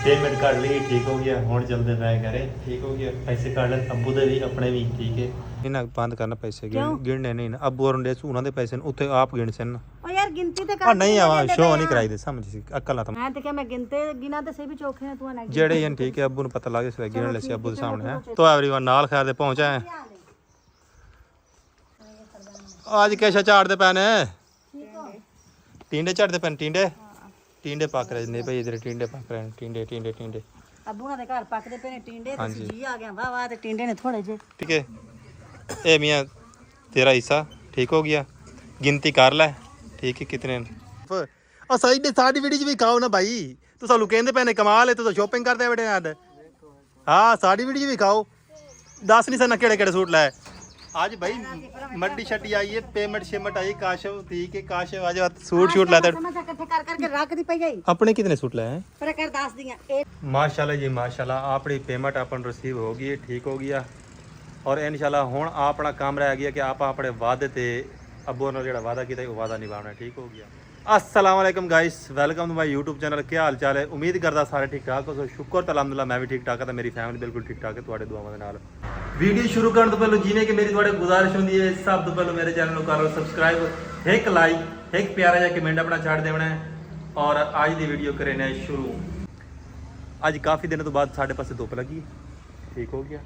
Payment काट ली, ठीक हो गया। हुण चलते मैं करे ठीक हो गया। पैसे काट ले अब्बू दे भी अपने भी, ठीक है। ਇਹਨਾਂ ਬੰਦ ਕਰਨਾ ਪੈਸੇ ਗਿਣਨੇ ਨਹੀਂ ਨਾ ਅੱਬੂ ਔਰ ਦੇ ਉਹਨਾਂ ਦੇ ਪੈਸੇ ਉੱਥੇ ਆਪ ਗਿਣ ਸਨ ओ यार गिनती ते ਆ कर ਨਹੀਂ ਆਵਾ ਸ਼ੋ ਨਹੀਂ ਕਰਾਈ ਦੇ ਸਮਝ ਸੀ ਅਕਲ ਨਾ मैं तो क्या मैं गिनते गिना ते सही भी चौखे हैं तू ना ਜਿਹੜੇ ਹਨ ਠੀਕ ਹੈ ਅੱਬੂ ਨੂੰ ਪਤਾ ਲੱਗ ਗਿਆ ਸੀ ਗਿਣ ਲੈ ਸੀ ਅੱਬੂ ਦੇ ਸਾਹਮਣੇ ਹੈ ਤੋ एवरीवन ਨਾਲ ਖੈਰ ਦੇ ਪਹੁੰਚਾ ਹੈ ਅੱਜ ਕੈਸਾ ਝਾੜਦੇ ਪਏ ਨੇ ਟਿੰਡੇ ਝਾੜਦੇ ਪਏ ਟਿੰਡੇ ਟਿੰਡੇ ਪੱਕ ਰਹੇ ਨੇ ਭਈ ਇਧਰ ਟਿੰਡੇ ਪੱਕ ਰਹੇ ਨੇ ਟਿੰਡੇ ਟਿੰਡੇ ਟਿੰਡੇ अब्बू ना दे घर पकदे पे ने टिंडे ते जी आ गया वाह वाह ते टिंडे ने थोड़े जे ठीक है ए मियां तेरा हिस्सा ठीक हो गया गिनती कर ले ठीक है कितने और सही ने साडी वीडियो भी खाओ ना भाई तू सानू कहंदे पे ने कमाल है तू तो शॉपिंग करदे बैठे आज हां साडी वीडियो भी खाओ दस नहीं सना केड़े केड़े सूट लाए आज भाई मड्डी शड्डी आई है पेमेंट शेमेंट आई काशव ठीक है काशव आज सूट शूट लाते समझ इकट्ठे कर करके रख दी पई गई अपने कितने सूट लाए हैं पर कर 10 दियां एक माशाल्लाह जी माशाल्लाह अपनी पेमेंट अपन रिसीव हो गई है ठीक हो गया और इंशाल्लाह हुण अपना काम रह गया कि आप अपने वादे ते अब्बू नाल जेड़ा वादा कीता वो वादा निभाना ठीक हो गया अस्सलाम वालेकुम guys welcome to my YouTube channel क्या हाल चाल है उम्मीद करदा सारे ठीक ठाक हो शुक्र तो अलहमदुलिल्लाह मैं भी ठीक ठाक है मेरी फैमिली बिल्कुल ठीक ठाक है तुहाडे दुआवां दे नाल वीडियो शुरू करने तो पहले जिवें कि मेरी तुहाडे गुजारिश होंदी है सब तो पहले मेरे चैनल को कर लो सबसक्राइब एक लाइक एक प्यारा जिहा कमेंट अपना छड़ देना है और आज दी वीडियो करें शुरू ਅੱਜ ਕਾਫੀ ਦਿਨ ਤੋਂ ਬਾਅਦ ਸਾਡੇ ਪਾਸੇ ਧੁੱਪ ਲੱਗੀ ਠੀਕ ਹੋ ਗਿਆ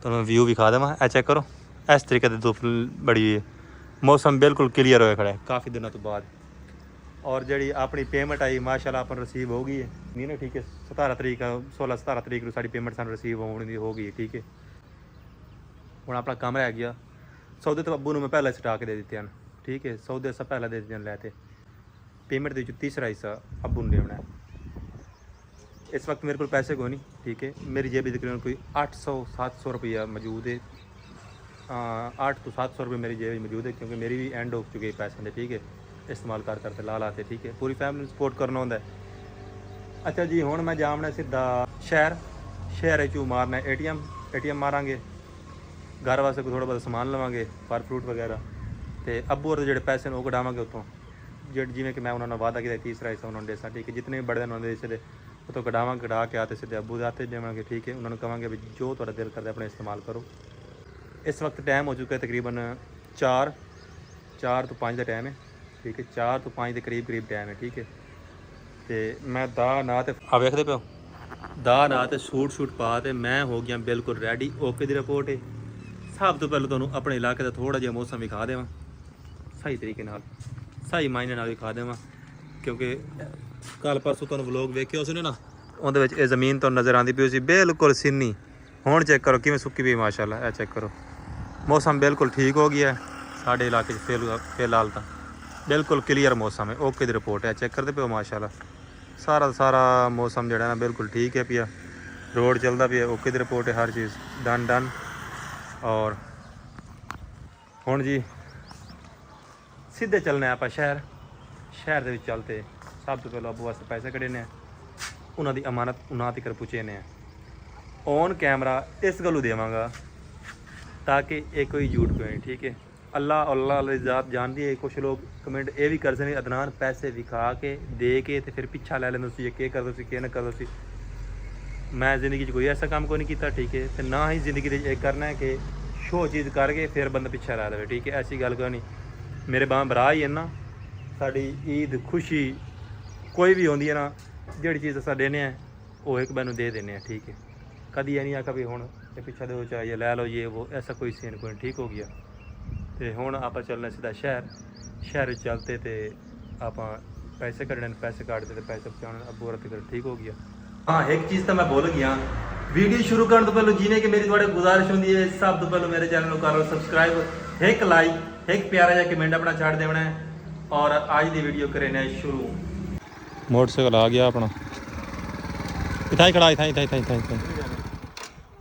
ਤੁਹਾਨੂੰ ਵਿਊ ਵਿਖਾ ਦੇਵਾਂ ਇਹ ਚੈੱਕ ਕਰੋ ਇਸ ਤਰੀਕੇ ਦੀ ਧੁੱਪ ਬੜੀ ਹੈ ਮੌਸਮ ਬਿਲਕੁਲ ਕਲੀਅਰ ਹੋਇਆ ਖੜਾ ਹੈ ਕਾਫੀ ਦਿਨਾਂ ਤੋਂ ਬਾਅਦ ਔਰ ਜਿਹੜੀ ਆਪਣੀ ਪੇਮੈਂਟ ਆਈ ਮਾਸ਼ਾਅੱਲਾ ਆਪਾਂ ਨੂੰ ਰਿਸੀਵ ਹੋ ਗਈ ਹੈ ਨਹੀਂ ਨਾ ਠੀਕ ਹੈ 17 ਤਰੀਕ 16-17 ਤਰੀਕ ਨੂੰ ਸਾਡੀ ਪੇਮੈਂਟ ਸਾਨੂੰ ਰਿਸੀਵ ਹੋਣ ਦੀ ਹੋ ਗਈ ਠੀਕ ਹੈ ਹੁਣ ਆਪਣਾ ਕੰਮ ਰਹਿ ਗਿਆ ਸੌਦੇ ਤਾਂ ਅੱਬੂ ਨੂੰ ਮੈਂ ਪਹਿਲਾਂ ਸਟਾ ਕੇ ਦੇ ਦਿੱਤੇ ਹਨ ਠੀਕ ਹੈ ਸੌਦੇ ਸਭ ਪਹਿਲਾਂ ਦੇ ਦਿੱਤੇ ਲੈ ਤੇ पेमेंट के तीसरा हिस्सा अब्बू ने देना है इस वक्त मेरे को पैसे कोई नहीं ठीक है मेरी जेब तकरीबन कोई 800-700 रुपया मौजूद है 8 तो 700 रुपये मेरी जेब मौजूद है क्योंकि मेरी भी एंड हो चुके पैसे ने ठीक है इस्तेमाल कर करते ला लाते ठीक है पूरी फैमिली सपोर्ट करना होता है अच्छा जी हुण मैं जामना सीधा शहर चू मारना ATM मारांगे घर वास्ते कोई थोड़ा बहुत समान लवांगे फल फ्रूट वगैरह तो अब्बू और जो पैसे ने वो कढावांगे उत्तों जिमें कि मैं उन्होंने वादा किया तीसरा हिस्सा उन्होंने देसा ठीक है जितने भी बड़े उन्होंने दे तो कढ़ावा कढ़ा के आते सीधे अब्बू के आते देवांगे ठीक है उन्होंने कहेंगे भी जो थोड़ा दिल करता अपने इस्तेमाल करो इस वक्त टाइम हो चुका है तकरीबन 4 तो 5 का टाइम है ठीक है 4 तो 5 के करीब टाइम है ठीक है तो मैं दा ना तो आ वेखते पे दा ना तो सूट पा तो मैं हो गया बिल्कुल रेडी ओके दी रिपोर्ट है सब तो पहले तुहानूं अपने इलाके का थोड़ा जिहा मौसम विखा देवां सही तरीके नाल सही मायने नाल विखा देवां क्योंकि कल परसों तुहानूं व्लॉग वेखिया उसने ना उहदे विच इह ज़मीन तो नज़र आती पई सी बिल्कुल सिन्नी हुण चेक करो किवें सुक्की पई माशाअल्लाह ए चेक करो मौसम बिल्कुल ठीक हो गया है साडे इलाके फिलहाल तो बिल्कुल क्लीयर मौसम है ओके दी रिपोर्ट है चेक करते पे माशाअल्लाह सारा मौसम जिहड़ा ना बिल्कुल ठीक है पिया रोड चलता पिया ओके दी रिपोर्ट है हर चीज़ डन और हुण जी सीधे चलने आप शहर दे विच चलते सब तो पहले अब्बू वास्ते पैसे कढ़ने उन्होंने अमानत उन्होंने तक पुछने ऑन कैमरा इस गलू देवांगा ताकि ये कोई झूठ पे नहीं ठीक है अल्लाह ज़ात जानती है कुछ लोग कमेंट ये भी कर सकते अदनान पैसे विखा के दे के तो फिर पिछा लै लेंगे तुसीं ये कर दो कि ना कर दो मैं ज़िंदगी कोई ऐसा काम कोई नहीं किया ठीक है तो ना ही ज़िंदगी ये करना है कि शो चीज़ करके फिर बंदा पिछा लै ले ठीक है ऐसी गल कोई नहीं मेरे भरा ही है ना साड़ी ईद खुशी कोई भी होंगी है ना जी चीज़ अस देने वो एक मैनू दे देने ठीक है कभी ये नहीं आखा भी हूँ ये पिछा दो चाहिए लै लो ये वो ऐसा कोई सीन कोई ठीक हो गया तो हूँ आप चलने सीधा शहर चलते तो आप पैसे कढ़ने पैसे काटते तो पैसे पहुँचाने अब्बू और तक ठीक हो गया हाँ एक चीज़ तो मैं बोल गया वीडियो शुरू करने तो पहले जिन्हें कि मेरी थोड़ी गुजारिश होंगी है सब तो पहले मेरे चैनल को कर लो सबसक्राइब एक लाइक एक प्यारा जिहा कमेंट अपना छड़ देना है और आज की वीडियो करें शुरू मोटरसाइकिल आ गया अपना इतना ही खड़ा इतना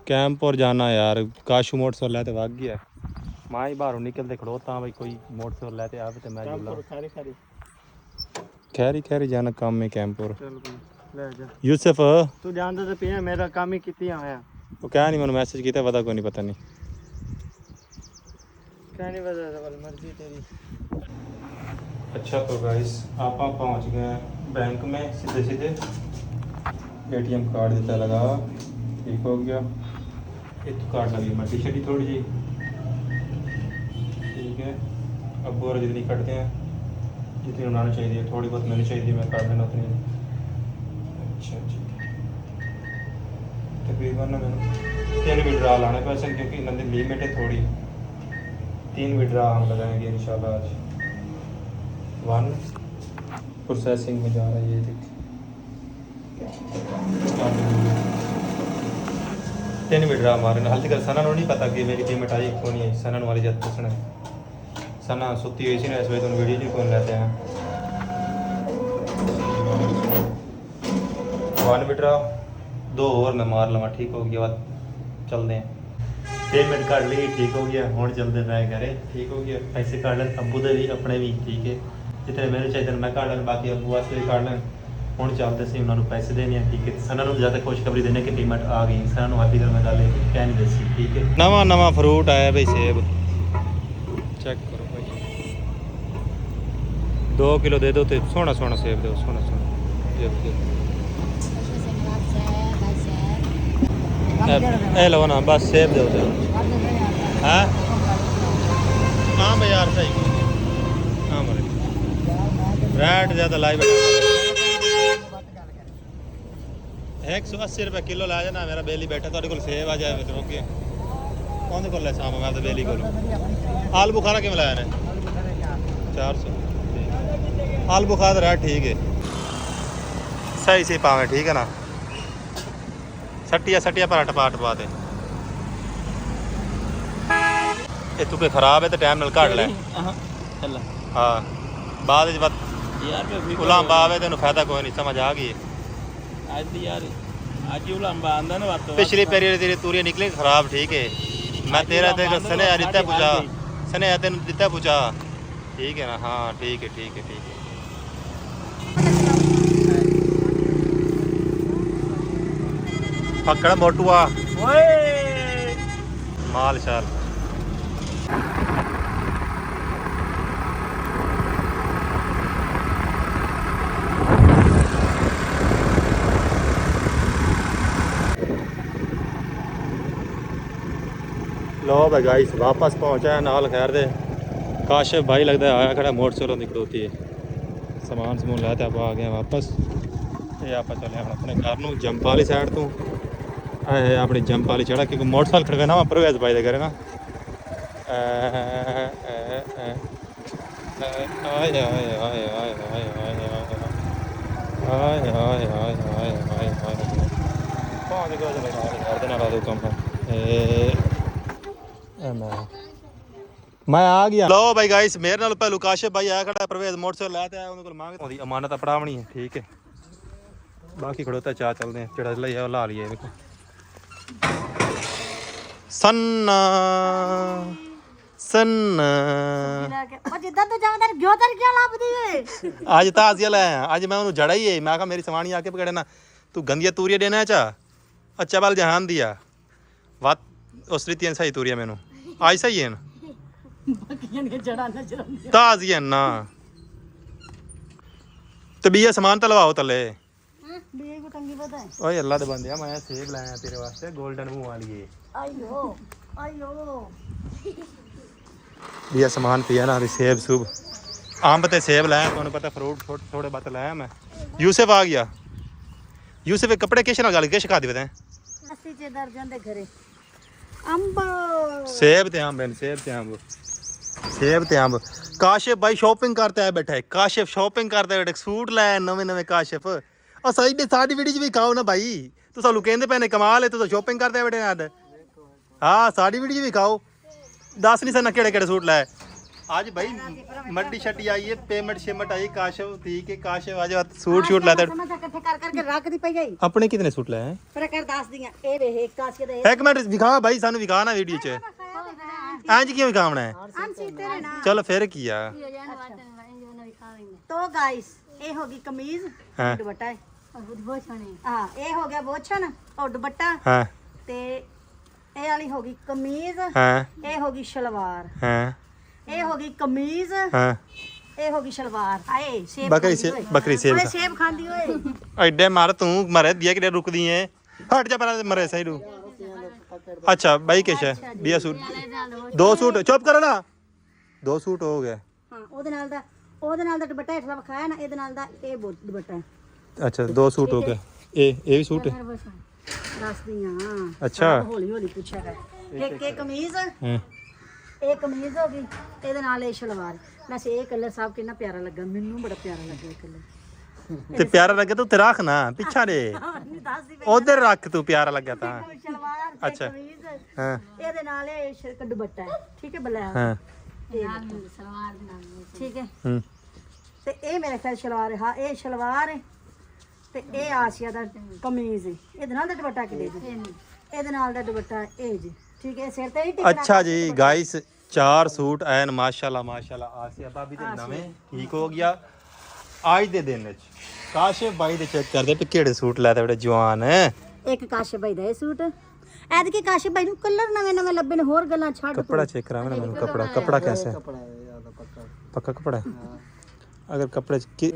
कैंप और जाना यार काशू मोटरसाइकिल लैते वग गया मां ही बाहरों निकलते खड़ोता भाई कोई मोटरसाइकिल लैते आवे तो मैं खैरी जाना काम में कैंप और यूसुफ तू जानदा तो पिया मेरा काम ही किती आया वो क्या नहीं मैंने मैसेज किया पता कोई नहीं पता नहीं क्या नहीं पता मर्जी तेरी अच्छा तो गाइस आप पहुंच गए बैंक में सीधे ATM कार्ड देता लगा, ठीक हो गया। ये तो कार्ड लगी मैं टी शर्ट थोड़ी जी, ठीक है। अब और जितनी कटते हैं, जितनी बनानी चाहिए, थोड़ी बहुत मैंने चाहिए, मैं काट लेना उतनी। अच्छा जी, तकरीबन ना मैंने 3 विड्रा लाने पैसे, क्योंकि इन्होंने लिमिट है थोड़ी। 3 विड्रा हम लगाएंगे इंशाल्लाह आज। 1 प्रोसेसिंग में जा रहा है, ये देखिए 3 विड्रा हमारे हाल तक सना नहीं पता कि मेरी पेमेंट आई कौन नहीं आई। सना वाली जब पूछना सना सुती हुई सी ना, इस वजह तो वीडियो नहीं कौन लेते हैं। 1 विड्रा, 2 और मैं मार लवा, ठीक हो गया। बाद चलते हैं, पेमेंट कर ली, ठीक हो गया। हुण चलते मैं कह रहे ठीक हो गया। पैसे काट लें अबू दे भी अपने भी, ठीक है। जितने मेरे चाहिए मैं काट लें, बाकी अबू वास्ते भी काट लें। हुण चलते सी उन्होंने पैसे देने हैं, ठीक है। सना नूं ज़्यादा खुशखबरी देने की पेमेंट आ गई। सना नूं हाथी मैं गल कह नहीं दसी, ठीक है। नवा नवा फ्रूट आया भाई, सेब चेक करो भाई, 2 किलो दे दो तो सोहना सोहना सेब दो, सोहना सोहना सेब दो। ए लो ना बस सेब दो तो। हाँ हाँ भाई यार सही, हाँ बोले रेट ज़्यादा लाई बैठा। 180 रुपये किलो ला जाना, मेरा बेली बैठा थोड़े को सेब आ जाए तो रोके कौन को ले सामा, मैं तो बेली को। आलू बुखारा किमें लाया ने 400। आलू बुखारा रेट ठीक है, सही से पावे, ठीक है ना। सटिया सटिया पर टपा टपा दे, ये तू के खराब है तो टाइम नाल काट ले। हाँ बाद उलाम बावे तेन फायदा कोई नहीं, समझ आ गई। पिछली पेरी तेरी तूरियां निकली खराब, ठीक है। मैं तेरा सने दिता पूछा, सने तेन दिता पूछा, ठीक है ना। हाँ ठीक है ठीक है ठीक है। पकड़ मोटुआ माल शाल। लो भाई गाइस वापस पहुंचा है नाल खैर दे। काशिफ भाई लगता है आया खड़ा मोटरसाइकिल की खड़ोती है, समान समून लाते आप आ गए वापस। ये आप चले अपने घर नूं जंप वाली साइड तो अपनी जंप वाली चढ़ा, क्योंकि मोटरसाइकिल खड़का ना परवेज भाई दे करे ना। मैं आ गया। लो भाई गाइस मेरे नाल पहलू काशिफ भाई आया खड़ा, परवेज मोटरसाइकिल लाते आया, उन्हें मांग अमानत पड़ावनी है, ठीक है। बाकी खड़ोता चाह चलते हैं, चिड़ा लिया ला लिया देखो। सन्ना सन्ना आज ताजिया लाया, आज मैं उन्हें जड़ा ही है। मैं कहा मेरी सवानी आके पकड़े ना, तू गंदिया तूरिया देना चा अच्छा बाल जहान दिया बात उस रीतियां सही तूरिया मैनू आज सही है ना ताजिया ना। तो बिया समान तलवाओ तले। ओए अल्लाह दे बंदे मैं सेब लाया तेरे वास्ते, गोल्डन मुंह वाली। आयो आयो बिया सामान पिया ना, सेब सूब अंब ते सेब लाया, तुहानू पता फ्रूट थोड़े बहुत लाया मैं। यूसुफ आ गया, यूसुफ के कपड़े किश नाल गल किश खा दी बताएं। अस्सी चे दर्जन दे घरे अंब सेब ते अंब, सेब ते अंब, सेब ते अंब। काशिफ भाई शॉपिंग करते आए बैठा है, काशिफ शॉपिंग करते बैठे, सूट लाया नवे नवे काशिफ। और साडी वीडियो भी खाओ ना भाई, तो सानू कहंदे पैने कमाल है, तू तो शॉपिंग करते बैठे यार। हाँ साडी वीडियो भी खाओ, दस नहीं सना केड़े केड़े सूट लाए आज भाई। मड्डी शट्टी आई है, पेमेंट शेमेंट आई, काशिफ ठीक है। काशिफ आज सूट शूट लाते अपने कितने सूट लाए हैं एक मिनट दिखा भाई, सानू दिखा ना वीडियो च इंज क्यों दिखावना है। चलो फिर किया तो गाइस ये होगी कमीज और दुपट्टा है, हां ये हो गया बोछन और दुपट्टा। हां ते ये वाली होगी कमीज। हां ये होगी सलवार। हां ये होगी कमीज। हां ਇਹ ਹੋ ਗਈ ਸ਼ਲਵਾਰ ਆਏ ਸੇਬ ਬੱਕਰੀ ਖਾਂਦੀ ਸੇਬ ਓਏ। ਬੱਕਰੀ ਸੇਬ ਓਏ ਸੇਬ ਖਾਂਦੀ ਓਏ ਐਡੇ ਮਾਰ ਤੂੰ ਮਰੇ ਦਿਆ ਕਿਤੇ ਰੁਕਦੀ ਐ ਹਟ ਜਾ ਪਰਾਂ ਮਰੇ ਸਹੀ ਰੂ ਅੱਛਾ ਬਾਈ ਕਿਸ਼ ਹੈ ਦਿਆ ਸੂਟ 2 ਸੂਟ ਚੁੱਪ ਕਰੋ ਨਾ 2 ਸੂਟ ਹੋ ਗਏ ਹਾਂ ਉਹਦੇ ਨਾਲ ਦਾ ਦੁਪੱਟਾ ਹੇਠਲਾ ਵਿਖਾਇਆ ਨਾ ਇਹਦੇ ਨਾਲ ਦਾ ਇਹ ਦੁਪੱਟਾ ਹੈ ਅੱਛਾ 2 ਸੂਟ ਹੋ ਗਏ ਇਹ ਵੀ ਸੂਟ ਹੈ ਦੱਸਦੀ ਹਾਂ ਅੱਛਾ ਹੌਲੀ ਹੌਲੀ ਪੁੱਛਿਆ ਕਰ ਇੱਕ ਕਮੀਜ਼ ਹੂੰ ਇਹ ਕਮੀਜ਼ ਹੋ ਗਈ ਇਹਦੇ ਨਾਲ ਇਹ ਸ਼ਲਵਾਰ ਵੈਸੇ ਇਹ ਕਲਰ ਸਾਹਿਬ ਕਿੰਨਾ ਪਿਆਰਾ ਲੱਗਾ ਮੈਨੂੰ ਬੜਾ ਪਿਆਰਾ ਲੱਗਾ ਇਹ ਕਲਰ ਤੇ ਪਿਆਰਾ ਲੱਗੇ ਤੂੰ ਤੇ ਰੱਖ ਨਾ ਪਿੱਛਾ ਦੇ ਨਹੀਂ ਦੱਸਦੀ ਉਧਰ ਰੱਖ ਤੂੰ ਪਿਆਰਾ ਲੱਗਾ ਤਾਂ ਸ਼ਲਵਾਰ ਤੇ ਅੱਛਾ। ਕਮੀਜ਼ ਹਾਂ ਇਹਦੇ ਨਾਲ ਇਹ ਸ਼ਰਕ ਦੁਪੱਟਾ ਹੈ ਠੀਕ ਹੈ ਬਲੈਕ ਹਾਂ ਸਲਵਾਰ ਦੇ ਨਾਲ ਠੀਕ ਹੈ ਹੂੰ ਤੇ ਇਹ ਮੇਰੇ ਖਿਆਲ ਸ਼ਲਵਾਰ ਹੈ ਹਾਂ ਇਹ ਸ਼ਲਵਾਰ ਹੈ ਤੇ ਇਹ ਆਸੀਆ ਦਾ ਕਮੀਜ਼ ਹੈ ਇਹਦੇ ਨਾਲ ਦਾ ਦੁਪੱਟਾ ਕਿਹਦੇ ਜੀ ਇਹਦੇ ਨਾਲ ਦਾ ਦੁਪੱਟਾ ਇਹ ਜੀ ਠੀਕ ਹੈ ਸਿਰ ਤੇ ਹੀ ਟਿਕਣਾ ਅੱਛਾ ਜੀ ਗਾਇਸ 4 ਸੂਟ ਐਨ ਮਾਸ਼ਾਅੱਲਾ ਮਾਸ਼ਾਅੱਲਾ ਆਸਿਆ ਭਾਬੀ ਦੇ ਨਵੇਂ ਠੀਕ ਹੋ ਗਿਆ ਅੱਜ ਦੇ ਦਿਨ ਵਿੱਚ ਕਾਸ਼ਿਫ ਬਾਈ ਦੇ ਚੈੱਕ ਕਰਦੇ ਵੀ ਕਿਹੜੇ ਸੂਟ ਲੈਤੇ ਬੜੇ ਜਵਾਨ ਇੱਕ ਕਾਸ਼ਿਫ ਭਾਈ ਦਾ ਇਹ ਸੂਟ ਐਤਕੀ ਕਾਸ਼ਿਫ ਭਾਈ ਨੂੰ ਕਲਰ ਨਵੇਂ ਲੱਭੇ ਨੇ ਹੋਰ ਗੱਲਾਂ ਛੱਡ कपड़ा चेक करा मैंने मैंने कपड़ा कैसा है कपड़ा है ज्यादा पक्का पक्का कपड़ा है अगर कपड़े की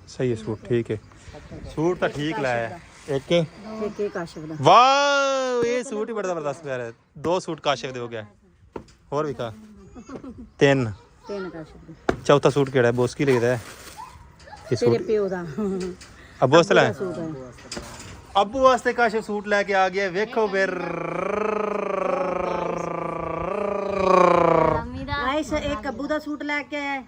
सही है सूट ठीक है सूट तो ठीक लाया है एक ਇੱਕ ਇਹ ਕਾਸ਼ਿਫ ਦਾ वाह ये सूट ही बड़ा जबरदस्त प्यारा है 2 सूट काशिफ दे हो गया और भी का 3 ਤਿੰਨ ਕਾਸ਼ਿਫ ਦੇ चौथा सूट केड़ा है बोस की लगता है ये ਤੇਰੇ सूट ਪਿਓ ਦਾ अब बोस ला ਸੂਟ ਹੈ अबू वास्ते काशिफ सूट लेके आ गया वेखो फिर ਗਾਇਸ ਇੱਕ ਅੱਬੂ ਦਾ ਸੂਟ ਲੈ ਕੇ ਆਇਆ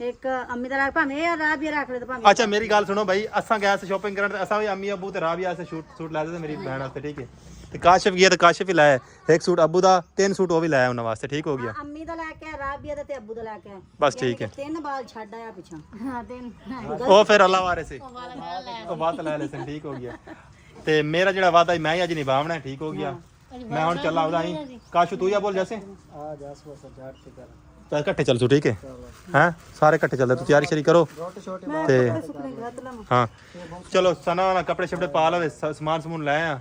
ਇੱਕ ਅੰਮੀ ਦਾ ਲੈ ਭਾਵੇਂ ਇਹ ਰਾਹ ਵੀ ਰੱਖ ਲੈ ਤੇ ਭਾਵੇਂ अच्छा मेरी गल सुनो भाई असा गया से शॉपिंग करन असा भी अम्मी अबू ते राबिया से सूट लाए थे मेरी बहन वास्ते ठीक है ते काशिफ गया तो काशिफ ही लाया एक सूट अबू दा 3 सूट वो भी लाया उन्होंने वास्ते ठीक हो गया ਅੰਮੀ ਦਾ ਲੈ ਕੇ ਆਇਆ ਰਾਬੀਆ ਦਾ ਤੇ ਅੱਬੂ ਦਾ ਲੈ ਕੇ ਆਇਆ बस ठीक है ਤਿੰਨ ਬਾਲ ਛੱਡ ਆਇਆ ਪਿੱਛੋਂ ਹਾਂ ਤਿੰਨ ਉਹ ਫਿਰ ਅੱਲਾ ਵਾਰੇ ਸੀ ਉਹ ਬਾਤ ਲੈ ਲੈ ਸਨ ਠੀਕ ਹੋ ਗਿਆ ਤੇ ਮੇਰਾ ਜਿਹੜਾ ਵਾਦਾ ਮੈਂ ਹੀ ਅੱਜ ਨਿਭਾਵਣਾ ਠੀਕ ਹੋ ਗਿਆ ਮੈਂ ਹੁਣ ਚੱਲਾ ਉਹਦਾ ਹੀ ਕਾਸ਼ੂ ਤੂੰ ਹੀ ਬੋਲ ਜੈਸੇ आ 10 वर्ष 60 से कर ਤਾਂ ਇਕੱਠੇ ਚੱਲ ਤੂੰ ਠੀਕ ਹੈ हैं ਸਾਰੇ ਇਕੱਠੇ ਚੱਲਦੇ ਤੂੰ ਤਿਆਰੀ ਸ਼ਰੀ ਕਰੋ छोटे छोटे ਤੇ ਸੁਪਨੇ ਗਲਤ ਲਵਾਂ ਹਾਂ ਚਲੋ ਸਨਾ ਨਾ ਕੱਪੜੇ ਸ਼ਪੜੇ ਪਾ ਲਵੇ ਸਮਾਨ ਸਮੂਨ ਲੈ ਆ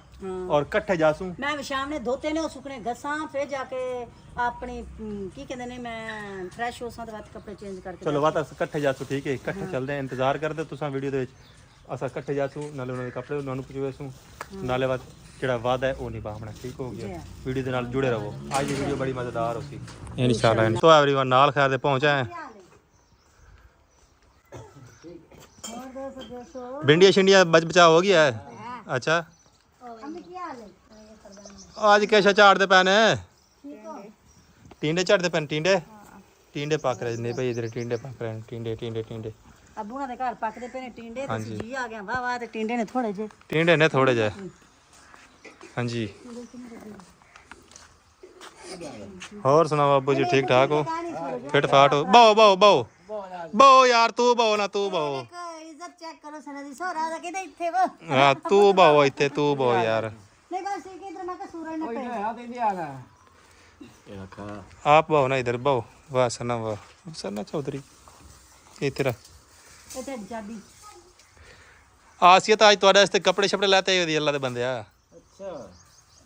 ਔਰ ਇਕੱਠੇ ਜਾਸੂ ਮੈਂ ਸ਼ਾਮ ਨੇ ਧੋਤੇ ਨੇ ਉਹ ਸੁਕਣੇ ਗੱਸਾਂ ਫਿਰ ਜਾ ਕੇ ਆਪਣੀ ਕੀ ਕਹਿੰਦੇ ਨੇ ਮੈਂ ਫਰੈਸ਼ ਹੋਸਾਂ ਦੇ ਬਾਅਦ ਕੱਪੜੇ ਚੇਂਜ ਕਰਕੇ ਚਲੋ ਵਾਤਾ ਇਕੱਠੇ ਜਾਸੂ ਠੀਕ ਹੈ ਇਕੱਠੇ ਚੱਲਦੇ ਆ ਇੰਤਜ਼ਾਰ ਕਰਦੇ ਤੁਸੀਂ ਵੀਡੀਓ ਦੇ ਵਿੱਚ ਅਸਾਂ ਇਕੱਠੇ ਜਾਸੂ ਨਾਲੇ ਉਹਨਾਂ ਦੇ ਕੱਪੜੇ ਉਹਨਾਂ ਨੂੰ ਪੁੱਛਵੇਸੂ ਨਾਲੇ ਬਾਅਦ ਜਿਹੜਾ ਵਾਦਾ ਹੈ ਉਹ ਨਿਭਾਉਣਾ ਠੀਕ ਹੋ ਗਿਆ ਵੀਡੀਓ ਦੇ ਨਾਲ ਜੁੜੇ ਰਹੋ ਅੱਜ ਦੀ ਵੀਡੀਓ ਬੜੀ ਮਜ਼ੇਦਾਰ ਹੋਸੀ ਇਨਸ਼ਾਅੱਲਾ ਤੋ एवरीवन ਨਾਲ ਖੈਰ ਦੇ ਪਹੁੰਚਾ ਹੈ भिंडिया शिंडिया बच बचा हो गया है अच्छा आज कैसा झाड़ते पैने टींडे झाड़ते पैन टींडे टींडे पक रहे नहीं भाई इधर टींडे पक रहे हैं टींडे टींडे टींडे ਅੱਬੂ ਨਾਲ ਦੇ ਘਰ ਪੱਕਦੇ ਪਏ ਨੇ ਟਿੰਡੇ ਤੇ ਜੀ ਆ ਗਿਆ ਵਾਹ ਵਾਹ ਤੇ ਟਿੰਡੇ ਨੇ ਥੋੜੇ ਜੇ टींडे ने थोड़े जाए हाँ जी और सुनाओ अब्बू जी ठीक ठाक हो फिट फाट हो बहु बहु बहु बहु यार तू बहु ना तू बहु ਇੱਜ਼ਤ ਚੈੱਕ ਕਰੋ ਸਨਾ ਦੀ ਸੋਹਰਾ ਦਾ ਕਿਤੇ ਇੱਥੇ ਵਾ हाँ तू बहु इतने तू बहु यार ਨਹੀਂ ਬਸ ਇਹ ਇਧਰ ਮੈਂ ਕਿ ਸੂਰਜ ਨੇ ਪੈ हाथ इंडिया आना ये रखा आप बहु ना इधर बहु वाह सना चौधरी ये तेरा ਇਹ ਤੇ ਚਾਬੀ ਆਸੀਆ ਤਾਂ ਅੱਜ ਤੁਹਾਡੇ ਵਾਸਤੇ ਕੱਪੜੇ ਛਪੜੇ ਲੈਤੇ ਹੋਏ ਦੀ ਅੱਲਾ ਦੇ ਬੰਦਿਆ अच्छा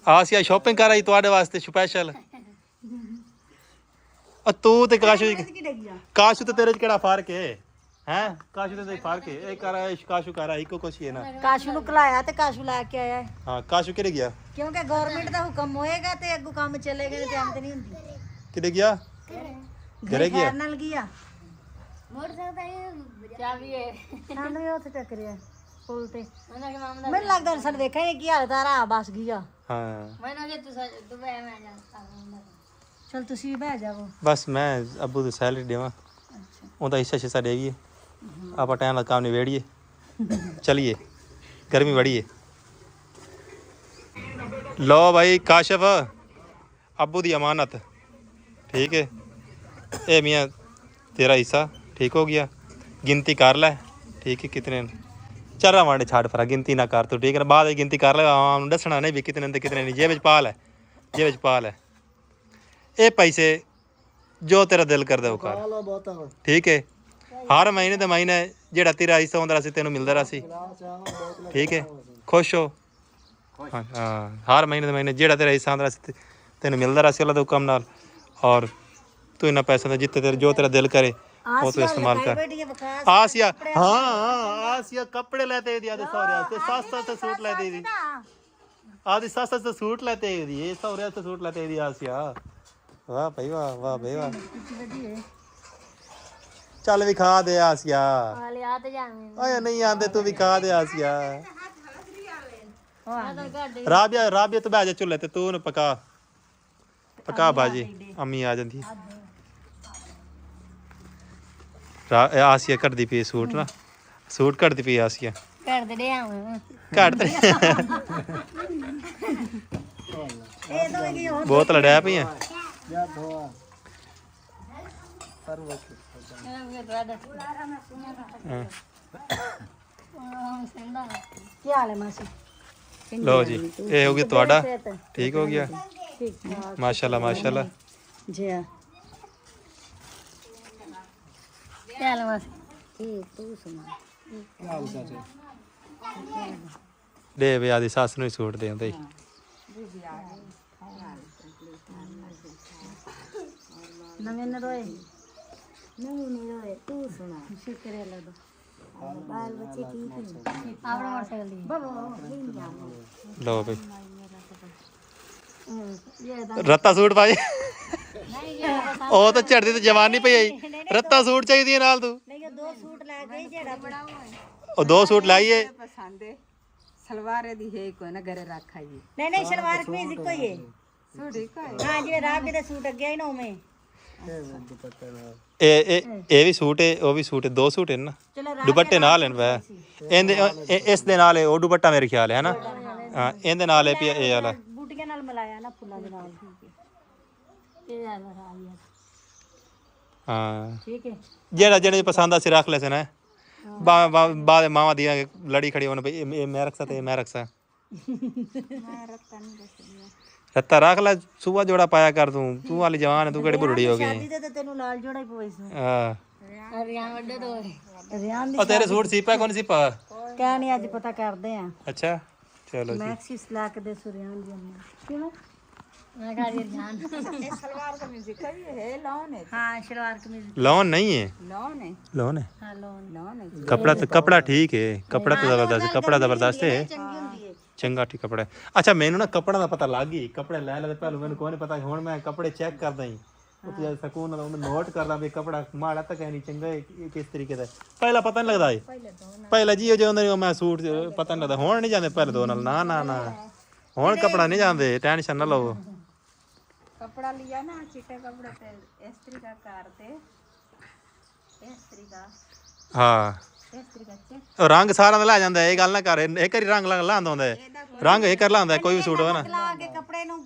ਆਸੀਆ ਸ਼ਾਪਿੰਗ ਕਰ ਆਈ ਤੁਹਾਡੇ ਵਾਸਤੇ ਸਪੈਸ਼ਲ ਆ ਤੂੰ ਤੇ ਕਾਸ਼ੂ ਕੀ ਡਿੱਗ ਗਿਆ ਕਾਸ਼ੂ ਤੇ ਤੇਰੇ ਚ ਕਿਹੜਾ ਫਰਕ ਹੈ ਹੈ ਕਾਸ਼ੂ ਤੇ ਫਰਕ ਹੈ ਇਹ ਕਰ ਆਇਆ ਕਾਸ਼ੂ ਕਰ ਆਇਆ ਇੱਕੋ ਕੁਛ ਹੀ ਹੈ ਨਾ ਕਾਸ਼ੂ ਨੂੰ ਕਲਾਇਆ ਤੇ ਕਾਸ਼ੂ ਲੈ ਕੇ ਆਇਆ ਹੈ। ਹਾਂ ਕਾਸ਼ੂ ਕਿਹੜੇ ਗਿਆ ਕਿਉਂਕਿ ਗਵਰਨਮੈਂਟ ਦਾ ਹੁਕਮ ਹੋਏਗਾ ਤੇ ਅੱਗੋਂ ਕੰਮ ਚੱਲੇਗਾ ਤੇ ਟਾਈਮ ਤੇ ਨਹੀਂ ਹੁੰਦੀ ਕਿਹੜੇ ਗਿਆ ਘਰੇ ਗਿਆ ਖੈਰ ਨਾਲ ਗਿਆ ਸਾਨੂੰ ਵੀ ਉੱਥੇ ਟੱਕਰਿਆ ਪੁਲ ਤੇ ਮੈਨੂੰ ਲੱਗਦਾ ਸਾਡੇ ਦੇਖਿਆ ਇਹ ਕੀ ਹਾਲਤ ਆ ਰਹਾ ਬਸ ਗਿਆ ਹਾਂ ਚਲ ਤੁਸੀਂ ਵੀ ਬਹਿ ਜਾਵੋ ਬਸ ਮੈਂ ਅੱਬੂ ਦੀ ਸੈਲਰੀ ਦੇਵਾਂ ਉਹਦਾ ਹਿੱਸਾ ਹਿੱਸਾ ਦੇਈਏ ਆਪਾਂ ਟਾਈਮ ਨਾਲ ਕੰਮ ਨਿਬੇੜੀਏ ਚਲਿਏ गर्मी बड़ी है लो भाई काशिफ अब्बू दी अमानत ठीक है ये मियाँ तेरा हिस्सा ठीक हो गया गिनती कर लै ठीक है कितने चल वांडे छाड़ फरा गिनती ना कर तू ठीक है ना बाद गिनती कर ले आम दसना नहीं भी कितने ते कितने नहीं जेब पा लै जेब पा लै ये पैसे जो तेरा दिल कर दे वो कर ठीक है हर महीने दे महीने ਜਿਹੜਾ ਤੇਰਾ ਹਿੱਸਾ ਹੁੰਦਾ ਸੀ ਤੈਨੂੰ ਮਿਲਦਾ ਸੀ ਠੀਕ ਹੈ ਖੁਸ਼ ਹੋ ਹਾਂ ਹਰ ਮਹੀਨੇ ਦੇ ਮਹੀਨੇ ਜਿਹੜਾ ਤੇਰਾ ਹਿੱਸਾ ਹੁੰਦਾ ਸੀ ਤੈਨੂੰ ਮਿਲਦਾ ਸੀ ਅੱਲਾ ਦੇ ਹੁਕਮ ਨਾਲ ਔਰ ਤੂੰ ਇਹਨਾਂ ਪੈਸਿਆਂ ਦਾ ਜਿੱਤੇ ਤੇਰੇ ਜੋ ਤੇਰਾ ਦਿਲ ਕਰੇ वो तो इस्तेमाल कर आसिया हाँ आसिया कपड़े लेते दी आधे सौरे से सस्ता सूट लेते दी आधी सस्ता सूट लेते दी ये सौरे से सूट लेते दी आसिया वाह भाई वाह वाह भाई वाह चल विखा दे आसिया ओए नहीं आंदे तू विखा दे आसिया राबिया राबिया तू बैठ जा चुल्हे ते तू न पका भाजी अम्मी आ जाती आसिया करदी पई सूट ना सूट करदी पई आसिया कर दे बहुत लड़ाया पई जा धोआ सर्व ਕੀ ਹਾਲ ਹੈ ਮਾਸੀ लो जी ये हो गया ਤੁਹਾਡਾ ठीक हो गया माशाल्लाह माशाल्लाह ਜੀ ਆ ਚੱਲ ਮਾਸੀ ਠੀਕ ਤੂੰ ਸੁਣਾ हाल चाचे ਦੇ ਵੇ ਆਦੀ ਸੱਸ ਨੂੰ ਹੀ ਸੂਟ ਦੇ ਆਉਂਦੇ ਨਵੇਂ ਨਾ ਰੋਏ ਤੂੰ ਸੁਣਾ ਸ਼ੁਕਰ ਹੈ ਅੱਲਾ ਦਾ ਬਾਲ ਬੱਚੇ ਠੀਕ ਨੇ ਆਪਣਾ ਮੋਟਰਸਾਈਕਲ ਦੀ ਬਾਬਾ लो भाई ਇਹ ਰੱਤਾ ਸੂਟ ਪਾਏ ਉਹ ਤਾਂ ਝੜਦੀ ਤੇ ਜਵਾਨੀ ਪਈ ਆਈ ਰੱਤਾ ਸੂਟ ਚਾਹੀਦੀ ਹੈ ਨਾਲ ਤੂੰ ਨਹੀਂ ਇਹ ਦੋ ਸੂਟ ਲੈ ਗਈ ਜਿਹੜਾ ਬੜਾ ਉਹ ਦੋ ਸੂਟ ਲਾਈਏ पसंद है सलवार दी है कोई ना घरे रखा ही ਨਹੀਂ ਨਹੀਂ ਸਲਵਾਰ ਕਮੀਜ਼ ਇੱਕੋ ਹੀ ਹੈ सूट ही का ਹਾਂ ਜਿਵੇਂ ਰਾਤ ਦੇ ਸੂਟ ਅੱਗੇ ਆਈ ਨਾ ਉਵੇਂ दुपट्टे ना ਇਹ ਵੀ ਸੂਟ ਹੈ ਉਹ ਵੀ ਸੂਟ ਹੈ ਦੋ ਸੂਟ ਹੈ ਨਾ ਚਲੋ ਦੁਪੱਟੇ ਨਾਲ ਹਨ ਵੈ ਇਸ ਦੇ ਨਾਲ ਉਹ ਦੁਪੱਟਾ ਮੇਰੇ ਖਿਆਲ ਹੈ ਨਾ ਹਾਂ ਇਹਦੇ ਨਾਲ ਇਹ ਇਹ ਵਾਲਾ ਬੂਟੀਆਂ ਨਾਲ ਮਿਲਾਇਆ ਨਾ ਫੁੱਲਾਂ ਦੇ ਨਾਲ ਇਹ ਆ ਗਿਆ ਹਾਂ ਠੀਕ ਹੈ ਜਿਹੜਾ ਜਿਹੜੇ ਪਸੰਦ ਆ ਸੀ ਰੱਖ ਲੈ ਸਨ ਬਾਅਦ ਮਾਵਾ ਦੀਆਂ ਲੜੀ ਖੜੀ ਹੋਣ ਪਈ ਇਹ ਮੈਂ ਰੱਖਦਾ ਤੇ ਮੈਂ ਰੱਖਦਾ ਰੱਤਾ ਰੱਖ ਲੈ ਸੁਬਾ ਜੋੜਾ ਪਾਇਆ ਕਰ ਤੂੰ ਵਾਲੀ ਜਵਾਨ ਹੈ ਤੂੰ ਕਿਹੜੀ ਬੁੱਢੀ ਹੋ ਗਈ ਸ਼ਾਦੀ ਤੇ ਤੈਨੂੰ ਲਾਲ ਜੋੜਾ ਹੀ ਪਵੇ ਸੀ ਹਾਂ ਰਿਆਂ ਵੱਡੇ ਦੋ ਰਿਆਂ ਦੀ ਉਹ ਤੇਰੇ ਸੂਟ ਸੀਪਾ ਕੌਣ ਸੀਪਾ ਕਹਿ ਨਹੀਂ ਅੱਜ ਪਤਾ ਕਰਦੇ ਆ ਅੱਛਾ ਚਲੋ ਜੀ ਮੈਕਸੀ ਸਲਾਕ ਦੇ ਸੁਰਿਆਂ ਦੀ ਅੰਮਾ ਕਿਉਂ ਮੈਂ ਕਹਾਂ ਰਿਆਂ सलवार कमीज का भी है लॉन है ਹਾਂ ਸ਼ਲਵਾਰ ਕਮੀਜ਼ लोन नहीं है लॉन है लोन है ਹਾਂ ਲੋਨ लॉन है कपड़ा ठीक है कपड़ा तो जबरदस्त है कपड़ा जबरदस्त है ਚੰਗੀ ਹੁੰਦੀ ਹੈ ਚੰਗਾ ਠੀਕ ਕਪੜਾ ਅੱਛਾ ਮੈਨੂੰ ਨਾ ਕਪੜਾ ਦਾ ਪਤਾ ਲੱਗ ਗਈ ਕਪੜੇ ਲੈ ਲੈ ਪਹਿਲਾਂ ਮੈਨੂੰ ਕੋਈ ਨਹੀਂ ਪਤਾ ਹੁਣ ਮੈਂ ਕਪੜੇ ਚੈੱਕ ਕਰਦਾ ਹੀ ਉੱਥੇ ਜਦ ਸਕੂਨ ਨਾਲ ਉਹਨੂੰ ਨੋਟ ਕਰਦਾ ਵੀ ਕਪੜਾ ਮਾੜਾ ਤਾਂ ਕਹਿ ਨਹੀਂ ਚੰਗਾ ਇਹ ਕਿਸ ਤਰੀਕੇ ਦਾ ਪਹਿਲਾਂ ਪਤਾ ਨਹੀਂ ਲੱਗਦਾ ਪਹਿਲਾਂ ਜੀ ਉਹ ਜਦੋਂ ਮੈਂ ਸੂਟ ਪਤਾ ਨਹੀਂ ਲੱਗਦਾ ਹੁਣ ਨਹੀਂ ਜਾਂਦੇ ਪਹਿਲੇ ਦੋ ਨਾਲ ਨਾ ਨਾ ਨਾ ਹੁਣ ਕਪੜਾ ਨਹੀਂ ਜਾਂਦੇ ਟੈਨਸ਼ਨ ਨਾ ਲਓ कपड़ा लिया ना चिट्टे कपड़े पे इस्त्री का करते इस्त्री का ਹਾਂ इस्त्री का चेक ਉਹ ਰੰਗ ਸਾਰਾ ਦਾ ਲੈ ਜਾਂਦਾ ਇਹ ਗੱਲ ਨਾ ਕਰ ਇੱਕ ਵਾਰੀ ਰੰਗ ਲਾਉਂਦਾ ਹੁੰਦਾ ਹੈ ਰੰਗ ਇਹ ਕਰ ਲਾਉਂਦਾ ਕੋਈ ਵੀ ਸੂਟ ਹੋਵੇ ਨਾ ਲਾ ਕੇ ਕੱਪੜੇ ਨੂੰ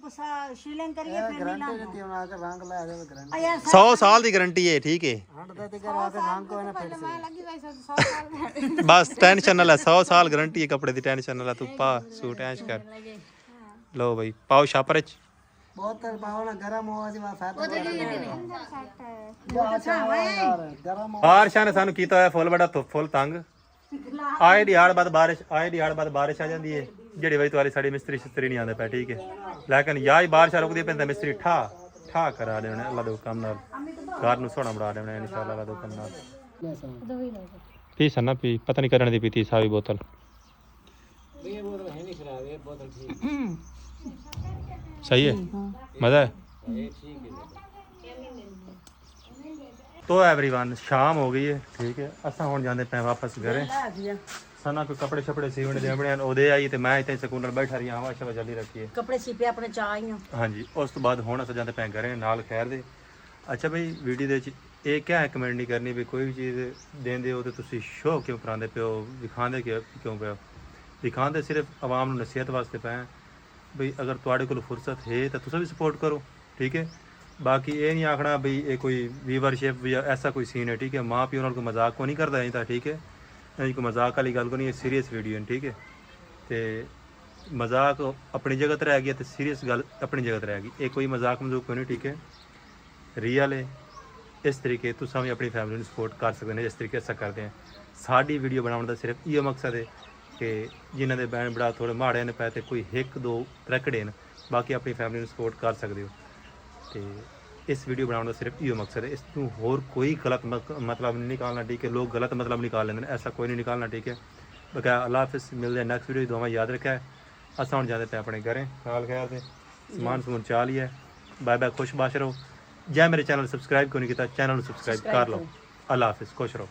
ਸ਼ੀਲਿੰਗ ਕਰੀਏ ਫਿਰ ਨਹੀਂ ਲਾਉਂਦਾ ती बना के रंग ला दे ग्रंथ ਆ ਯਾਰ 100 ਸਾਲ ਦੀ ਗਾਰੰਟੀ ਹੈ ਠੀਕ ਹੈ हंड दे के रंग को ना फिर से लगी वैसे 100 साल में ਬਸ ਟੈਨਸ਼ਨ ਨਾ ਲੈ 100 ਸਾਲ ਗਾਰੰਟੀ ਹੈ ਕੱਪੜੇ ਦੀ ਟੈਨਸ਼ਨ ਨਾ ਲੈ ਤੂੰ ਪਾ ਸੂਟ ਐਸ਼ ਕਰ ਲਓ ਬਈ ਪਾਓ ਛਾਪਰ ਚ बहुत पावना गरम हो जी वा फायदा गरम ਬਾਰਿਸ਼ਾਂ ਨੇ ਸਾਨੂੰ ਕੀਤਾ ਹੋਇਆ ਫੁੱਲ ਬੜਾ ਫੁੱਲ ਤੰਗ ਆਏ ਦੀ ਹਾੜ ਬਾਅਦ ਬਾਰਿਸ਼ ਆ ਜਾਂਦੀ ਹੈ ਜਿਹੜੀ ਵਈ ਤੁਹਾਡੀ ਸਾਡੀ ਮਿਸਤਰੀ ਛਿੱਤਰੀ ਨਹੀਂ ਆਉਂਦੇ ਪਏ ਠੀਕ ਹੈ ਲੇਕਿਨ ਯਾ ਹੀ ਬਾਰਿਸ਼ ਰੁਕਦੀ ਪੈਂਦਾ ਮਿਸਤਰੀ ਠਾ ਕਰਾ ਦੇਣਾ ਅੱਲਾ ਦੇ ਹੁਕਮ ਨਾਲ ਘਰ ਨੂੰ ਸੋਹਣਾ ਬਣਾ ਦੇਣਾ ਇਨਸ਼ਾਅੱਲਾ ਅੱਲਾ ਦੇ ਹੁਕਮ ਨਾਲ ਪੀ ਸੰਨਾ ਪੀ ਪਤਾ ਨਹੀਂ ਕਰਨ ਦੀ ਪੀਤੀ ਸਾਰੀ ਬੋਤਲ ये बोतल है नहीं खराब ये बोतल ठीक सही है मजा है है ठीक है तो एवरीवन शाम हो गई है ठीक है असा हुण जांदे पे वापस घरे सना कोई कपड़े छपड़े सीवण देवणे ओदे आई ते मैं इत्थे सकून नाल बैठा रही हवा शवा जल्दी रखी है ਕੱਪੜੇ ਸੀਪੇ ਆਪਣੇ ਚਾਹੀਆਂ ਹਾਂਜੀ ਉਸ ਤੋਂ ਬਾਅਦ ਹੁਣ ਅਸਾਂ ਜਾਂਦੇ ਪਏ ਘਰੇ ਨਾਲ ਖੈਰ ਦੇ ਅੱਛਾ ਬਈ ਵੀਡੀਓ ਦੇ ਵਿੱਚ ਇਹ ਕਿਆ ਕਮੈਂਟ ਨਹੀਂ ਕਰਨੀ ਵੀ ਕੋਈ ਵੀ ਚੀਜ਼ ਦੇਂਦੇ ਹੋ ਤੇ ਤੁਸੀਂ ਸ਼ੋਅ ਕਿਉਂ ਕਰਾਉਂਦੇ ਪਿਓ ਦਿਖਾਉਂਦੇ ਕਿਉਂ ਪਿਓ ਦਿਖਾਉਂਦੇ ਸਿਰਫ ਆਵਾਮ ਨੂੰ ਨਸੀਹਤ ਵਾਸਤੇ ਪਏ ਬਈ ਅਗਰ ਤੁਹਾਡੇ ਕੋਲ ਫੁਰਸਤ ਹੈ ਤਾਂ ਤੁਸੀਂ ਵੀ ਸਪੋਰਟ ਕਰੋ ਠੀਕ ਹੈ ਬਾਕੀ ਇਹ ਨਹੀਂ ਆਖਣਾ ਬਈ ਇਹ ਕੋਈ ਵੀਵਰਸ਼ਿਪ ਜਾਂ ਐਸਾ ਕੋਈ ਸੀਨ ਹੈ ਠੀਕ ਹੈ ਮਾਂ ਪਿਓ ਨਾਲ ਕੋਈ ਮਜ਼ਾਕ ਕੋ ਨਹੀਂ ਕਰਦਾ ਇਹ ਤਾਂ ਠੀਕ ਹੈ ਨਹੀਂ ਕੋਈ ਮਜ਼ਾਕ ਵਾਲੀ ਗੱਲ ਕੋ ਨਹੀਂ ਇਹ ਸੀਰੀਅਸ ਵੀਡੀਓ ਹੈ ਠੀਕ ਹੈ ਤੇ ਮਜ਼ਾਕ ਆਪਣੀ ਜਗ੍ਹਾ ਤੇ ਰਹਿ ਗਿਆ ਤੇ ਸੀਰੀਅਸ ਗੱਲ ਆਪਣੀ ਜਗ੍ਹਾ ਤੇ ਰਹਿ ਗਈ ਇਹ ਕੋਈ ਮਜ਼ਾਕ ਮਜ਼ੂਕ ਨਹੀਂ ਠੀਕ ਹੈ ਰੀਅਲ ਹੈ ਇਸ ਤਰੀਕੇ ਤੁਸੀਂ ਵੀ ਆਪਣੀ ਫੈਮਿਲੀ ਨੂੰ ਸਪੋਰਟ ਕਰ ਸਕਦੇ ਨੇ ਜਿਸ ਤਰੀਕੇ ਅਸਾਂ ਕਰਦੇ ਹਾਂ ਸਾਡੀ ਵੀਡੀਓ ਬਣਾਉਣ ਦਾ ਸਿਰਫ ਇਹ ਮਕਸਦ ਹੈ ਕਿ ਜਿਨ੍ਹਾਂ ਦੇ ਬੈਣ ਬੜਾ ਥੋੜੇ ਮਾੜੇ ਨੇ ਪਏ ਤੇ ਕੋਈ ਇੱਕ ਦੋ ਤਰਕੜੇ ਨੇ ਬਾਕੀ ਆਪਣੀ ਫੈਮਿਲੀ ਨੂੰ ਸਪੋਰਟ ਕਰ ਸਕਦੇ ਹੋ ਤੇ इस वीडियो बनाने का सिर्फ यो मकसद है, इस तू होर कोई गलत मतलब नहीं निकालना, ठीक है। लोग गलत मतलब निकाल लेंगे, ऐसा कोई नहीं निकालना, ठीक है। बकाया अल्लाह हाफिज़, मिलते हैं नेक्स्ट वीडियो। दुआ याद रखा है। अस हम जाते पे अपने घरें ख्याल ख्याल से समान समून चा लिया। बाय बाय, खुश बाश रहो। जै मेरे चैनल सब्सक्राइब क्यों नहीं किया, चैनल सब्सक्राइब कर लो। अल्लाह हाफिज़, खुश रहो।